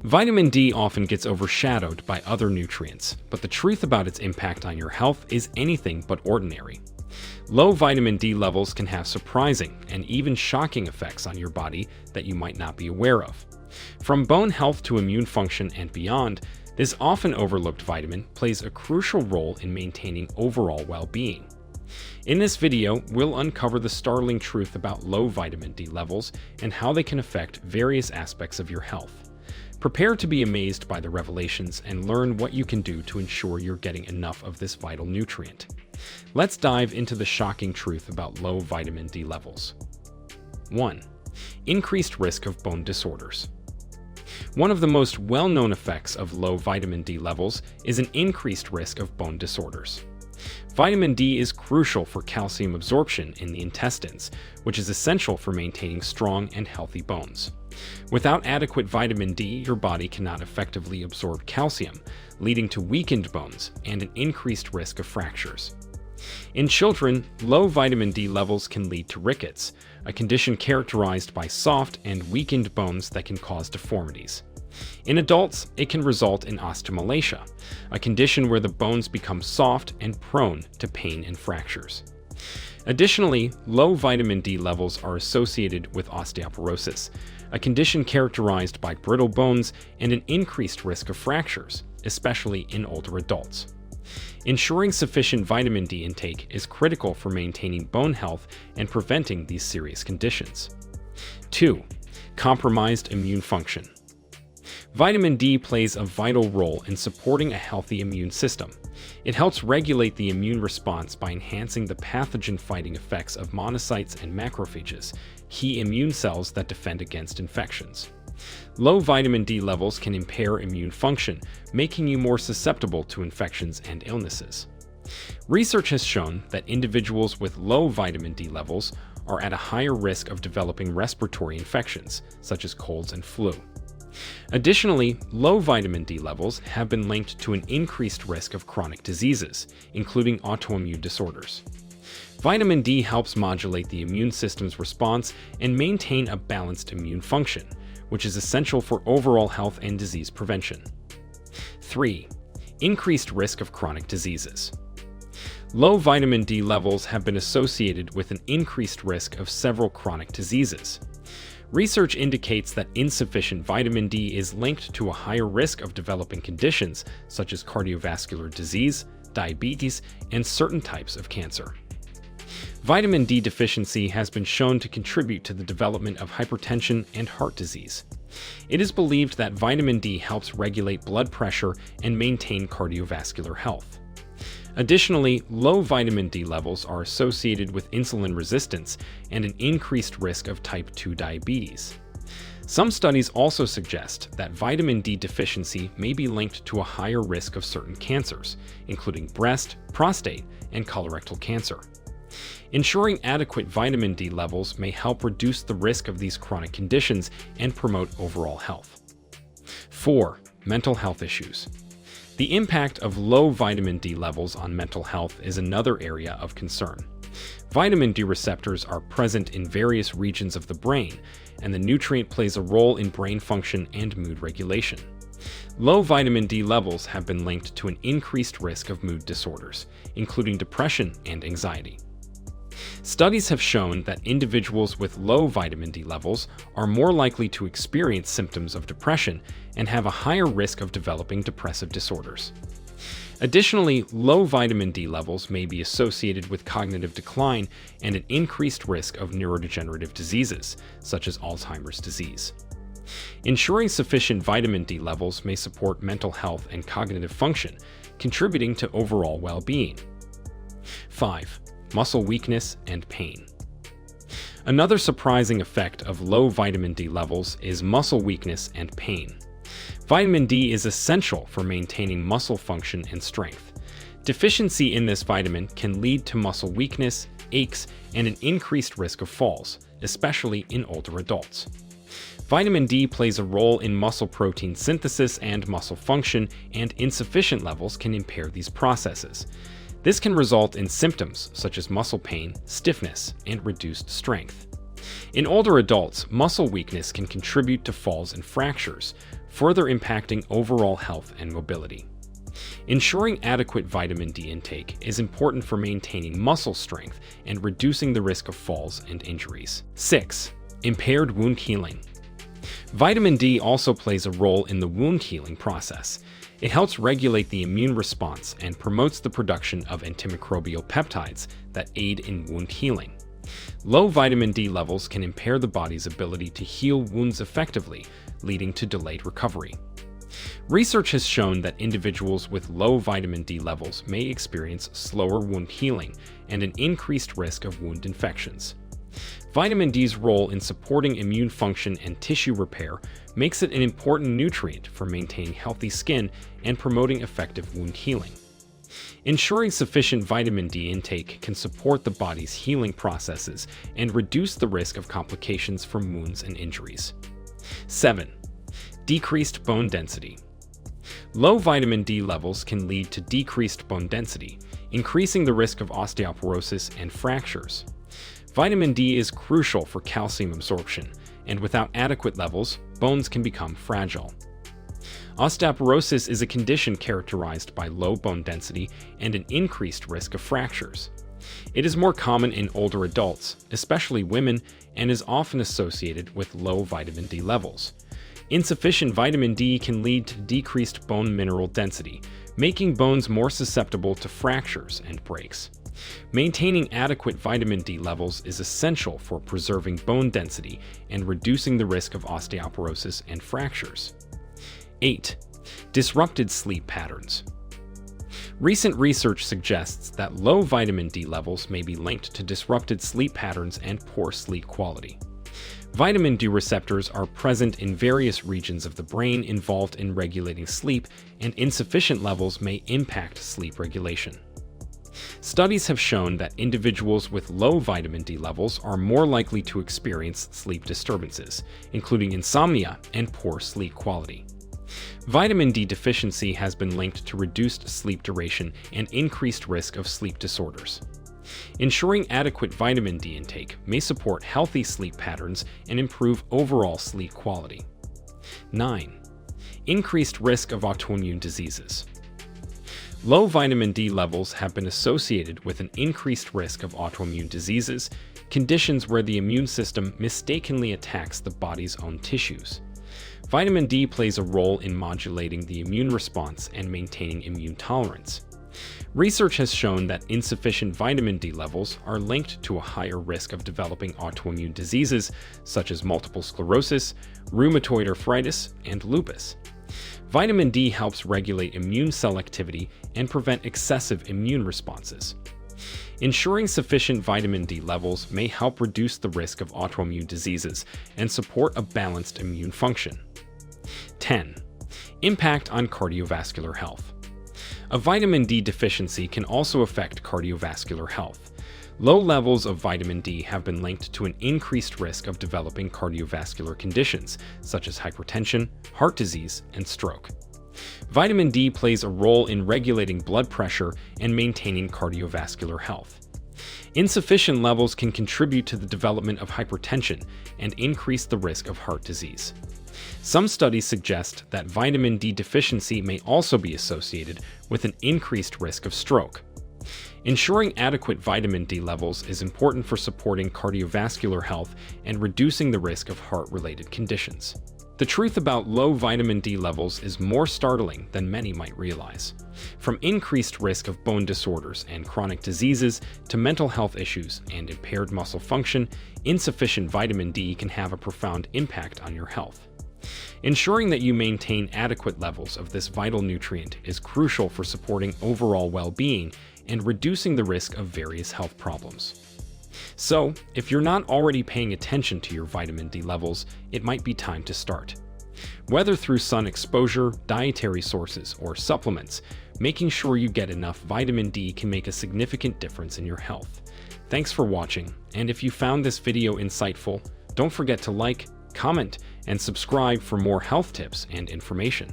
Vitamin D often gets overshadowed by other nutrients, but the truth about its impact on your health is anything but ordinary. Low vitamin D levels can have surprising and even shocking effects on your body that you might not be aware of. From bone health to immune function and beyond, this often overlooked vitamin plays a crucial role in maintaining overall well-being. In this video, we'll uncover the startling truth about low vitamin D levels and how they can affect various aspects of your health. Prepare to be amazed by the revelations and learn what you can do to ensure you're getting enough of this vital nutrient. Let's dive into the shocking truth about low vitamin D levels. 1. Increased risk of bone disorders. One of the most well-known effects of low vitamin D levels is an increased risk of bone disorders. Vitamin D is crucial for calcium absorption in the intestines, which is essential for maintaining strong and healthy bones. Without adequate vitamin D, your body cannot effectively absorb calcium, leading to weakened bones and an increased risk of fractures. In children, low vitamin D levels can lead to rickets, a condition characterized by soft and weakened bones that can cause deformities. In adults, it can result in osteomalacia, a condition where the bones become soft and prone to pain and fractures. Additionally, low vitamin D levels are associated with osteoporosis, a condition characterized by brittle bones and an increased risk of fractures, especially in older adults. Ensuring sufficient vitamin D intake is critical for maintaining bone health and preventing these serious conditions. 2. Compromised immune function. Vitamin D plays a vital role in supporting a healthy immune system. It helps regulate the immune response by enhancing the pathogen-fighting effects of monocytes and macrophages, key immune cells that defend against infections. Low vitamin D levels can impair immune function, making you more susceptible to infections and illnesses. Research has shown that individuals with low vitamin D levels are at a higher risk of developing respiratory infections, such as colds and flu. Additionally, low vitamin D levels have been linked to an increased risk of chronic diseases, including autoimmune disorders. Vitamin D helps modulate the immune system's response and maintain a balanced immune function, which is essential for overall health and disease prevention. 3. Increased risk of chronic diseases. Low vitamin D levels have been associated with an increased risk of several chronic diseases. Research indicates that insufficient vitamin D is linked to a higher risk of developing conditions such as cardiovascular disease, diabetes, and certain types of cancer. Vitamin D deficiency has been shown to contribute to the development of hypertension and heart disease. It is believed that vitamin D helps regulate blood pressure and maintain cardiovascular health. Additionally, low vitamin D levels are associated with insulin resistance and an increased risk of type 2 diabetes. Some studies also suggest that vitamin D deficiency may be linked to a higher risk of certain cancers, including breast, prostate, and colorectal cancer. Ensuring adequate vitamin D levels may help reduce the risk of these chronic conditions and promote overall health. 4. Mental health issues. The impact of low vitamin D levels on mental health is another area of concern. Vitamin D receptors are present in various regions of the brain, and the nutrient plays a role in brain function and mood regulation. Low vitamin D levels have been linked to an increased risk of mood disorders, including depression and anxiety. Studies have shown that individuals with low vitamin D levels are more likely to experience symptoms of depression and have a higher risk of developing depressive disorders. Additionally, low vitamin D levels may be associated with cognitive decline and an increased risk of neurodegenerative diseases, such as Alzheimer's disease. Ensuring sufficient vitamin D levels may support mental health and cognitive function, contributing to overall well-being. 5. Muscle weakness and pain. Another surprising effect of low vitamin D levels is muscle weakness and pain. Vitamin D is essential for maintaining muscle function and strength. Deficiency in this vitamin can lead to muscle weakness, aches, and an increased risk of falls, especially in older adults. Vitamin D plays a role in muscle protein synthesis and muscle function, and insufficient levels can impair these processes. This can result in symptoms such as muscle pain, stiffness, and reduced strength. In older adults, muscle weakness can contribute to falls and fractures, further impacting overall health and mobility. Ensuring adequate vitamin D intake is important for maintaining muscle strength and reducing the risk of falls and injuries. 6. Impaired wound healing. Vitamin D also plays a role in the wound healing process. It helps regulate the immune response and promotes the production of antimicrobial peptides that aid in wound healing. Low vitamin D levels can impair the body's ability to heal wounds effectively, leading to delayed recovery. Research has shown that individuals with low vitamin D levels may experience slower wound healing and an increased risk of wound infections. Vitamin D's role in supporting immune function and tissue repair makes it an important nutrient for maintaining healthy skin and promoting effective wound healing. Ensuring sufficient vitamin D intake can support the body's healing processes and reduce the risk of complications from wounds and injuries. 7. Decreased bone density. Low vitamin D levels can lead to decreased bone density, increasing the risk of osteoporosis and fractures. Vitamin D is crucial for calcium absorption, and without adequate levels, bones can become fragile. Osteoporosis is a condition characterized by low bone density and an increased risk of fractures. It is more common in older adults, especially women, and is often associated with low vitamin D levels. Insufficient vitamin D can lead to decreased bone mineral density, making bones more susceptible to fractures and breaks. Maintaining adequate vitamin D levels is essential for preserving bone density and reducing the risk of osteoporosis and fractures. 8. Disrupted sleep patterns. Recent research suggests that low vitamin D levels may be linked to disrupted sleep patterns and poor sleep quality. Vitamin D receptors are present in various regions of the brain involved in regulating sleep, and insufficient levels may impact sleep regulation. Studies have shown that individuals with low vitamin D levels are more likely to experience sleep disturbances, including insomnia and poor sleep quality. Vitamin D deficiency has been linked to reduced sleep duration and increased risk of sleep disorders. Ensuring adequate vitamin D intake may support healthy sleep patterns and improve overall sleep quality. 9. Increased risk of autoimmune diseases. Low vitamin D levels have been associated with an increased risk of autoimmune diseases, conditions where the immune system mistakenly attacks the body's own tissues. Vitamin D plays a role in modulating the immune response and maintaining immune tolerance. Research has shown that insufficient vitamin D levels are linked to a higher risk of developing autoimmune diseases such as multiple sclerosis, rheumatoid arthritis, and lupus. Vitamin D helps regulate immune cell activity and prevent excessive immune responses. Ensuring sufficient vitamin D levels may help reduce the risk of autoimmune diseases and support a balanced immune function. 10. Impact on cardiovascular health. A vitamin D deficiency can also affect cardiovascular health. Low levels of vitamin D have been linked to an increased risk of developing cardiovascular conditions such as hypertension, heart disease, and stroke. Vitamin D plays a role in regulating blood pressure and maintaining cardiovascular health. Insufficient levels can contribute to the development of hypertension and increase the risk of heart disease. Some studies suggest that vitamin D deficiency may also be associated with an increased risk of stroke. Ensuring adequate vitamin D levels is important for supporting cardiovascular health and reducing the risk of heart-related conditions. The truth about low vitamin D levels is more startling than many might realize. From increased risk of bone disorders and chronic diseases to mental health issues and impaired muscle function, insufficient vitamin D can have a profound impact on your health. Ensuring that you maintain adequate levels of this vital nutrient is crucial for supporting overall well-being and reducing the risk of various health problems. So, if you're not already paying attention to your vitamin D levels, it might be time to start. Whether through sun exposure, dietary sources, or supplements, making sure you get enough vitamin D can make a significant difference in your health. Thanks for watching, and if you found this video insightful, don't forget to like, comment, and subscribe for more health tips and information.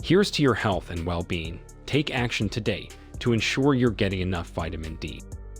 Here's to your health and well-being. Take action today to ensure you're getting enough vitamin D.